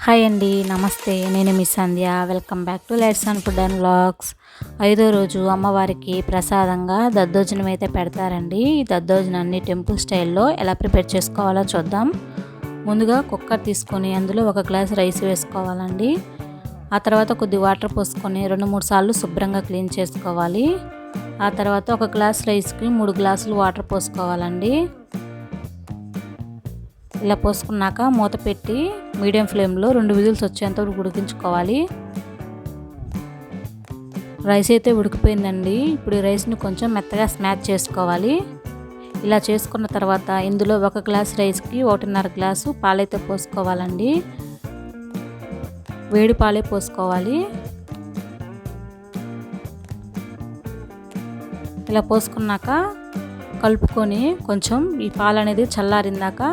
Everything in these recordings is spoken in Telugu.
హాయ్ అండి, నమస్తే. నేను మీ Sandhya. Welcome back to lights and food and vlogs. 5వ రోజు అమ్మవారికి ప్రసాదంగా దద్దోజనం అయితే పెడతారండి. ఈ దద్దోజనాన్ని టెంపుల్ స్టైల్లో ఎలా ప్రిపేర్ చేసుకోవాలో చూద్దాం. ముందుగా కుక్కర్ తీసుకొని అందులో 1 గ్లాస్ రైస్ వేసుకోవాలండి. ఆ తర్వాత కొద్ది వాటర్ పోసుకొని 2-3 సార్లు శుభ్రంగా క్లీన్ చేసుకోవాలి. ఆ తర్వాత 1 గ్లాస్ రైస్కి 3 గ్లాసులు వాటర్ పోసుకోవాలండి. ఇలా పోసుకున్నాక మూత పెట్టి మీడియం ఫ్లేమ్లో 2 విజిల్స్ వచ్చేంత వరకు ఉడికించుకోవాలి. రైస్ అయితే ఉడికిపోయిందండి. ఇప్పుడు ఈ రైస్ని కొంచెం మెత్తగా స్మాష్ చేసుకోవాలి. ఇలా చేసుకున్న తర్వాత ఇందులో 1 గ్లాస్ రైస్కి 1.5 గ్లాసు పాలైతే పోసుకోవాలండి. వేడి పాలే పోసుకోవాలి. ఇలా పోసుకున్నాక కలుపుకొని కొంచెం ఈ పాలు అనేది చల్లారిందాక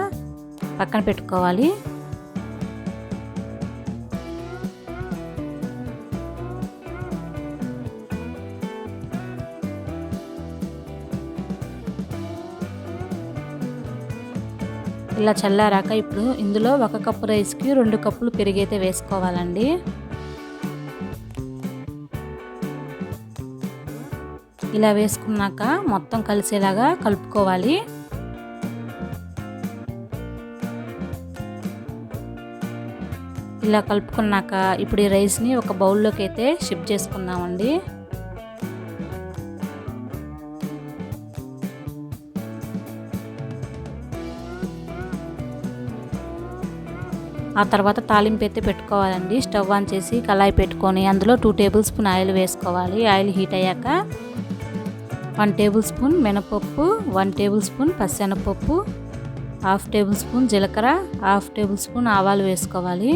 పక్కన పెట్టుకోవాలి. ఇలా చల్లారాక ఇప్పుడు ఇందులో 1 కప్పు రైస్కి 2 కప్పులు పెరుగైతే వేసుకోవాలండి. ఇలా వేసుకున్నాక మొత్తం కలిసేలాగా కలుపుకోవాలి. ఇలా కలుపుకున్నాక ఇప్పుడు ఈ రైస్ని ఒక బౌల్లోకి అయితే షిఫ్ట్ చేసుకుందామండి. ఆ తర్వాత తాలింపు అయితే పెట్టుకోవాలండి. స్టవ్ ఆన్ చేసి కళాయి పెట్టుకొని అందులో 2 టేబుల్ స్పూన్ ఆయిల్ వేసుకోవాలి. ఆయిల్ హీట్ అయ్యాక 1 టేబుల్ స్పూన్ మినపప్పు, 1 టేబుల్ స్పూన్ పచ్చెనపప్పు, 1/2 టేబుల్ స్పూన్ జీలకర్ర, 1/2 టేబుల్ స్పూన్ ఆవాలు వేసుకోవాలి.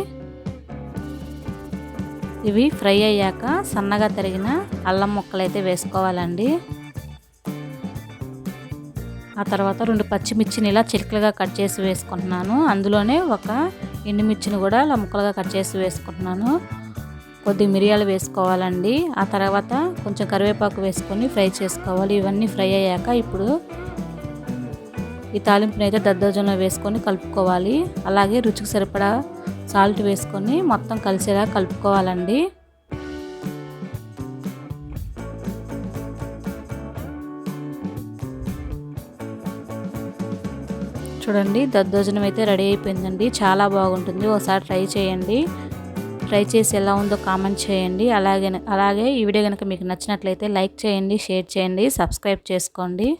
ఇవి ఫ్రై అయ్యాక సన్నగా తరిగిన అల్లం ముక్కలు అయితే వేసుకోవాలండి. ఆ తర్వాత 2 పచ్చిమిర్చిని ఇలా చిలుకలుగా కట్ చేసి వేసుకుంటున్నాను. అందులోనే 1 ఎండుమిర్చిని కూడా ఇలా ముక్కలుగా కట్ చేసి వేసుకుంటున్నాను. కొద్దిగా మిరియాలు వేసుకోవాలండి. ఆ తర్వాత కొంచెం కరివేపాకు వేసుకొని ఫ్రై చేసుకోవాలి. ఇవన్నీ ఫ్రై అయ్యాక ఇప్పుడు ఈ తాలింపుని అయితే దద్దోజనంలో వేసుకొని కలుపుకోవాలి. అలాగే రుచికి సరిపడా సాల్ట్ వేసుకొని మొత్తం కలిసేలా కలుపుకోవాలండి. చూడండి, దద్దోజనం అయితే రెడీ అయిపోయిందండి. చాలా బాగుంటుంది. ఒకసారి ట్రై చేయండి. ట్రై చేసి ఎలా ఉందో కామెంట్ చేయండి. అలాగే ఈ వీడియో కనుక మీకు నచ్చినట్లయితే లైక్ చేయండి, షేర్ చేయండి, సబ్స్క్రైబ్ చేసుకోండి.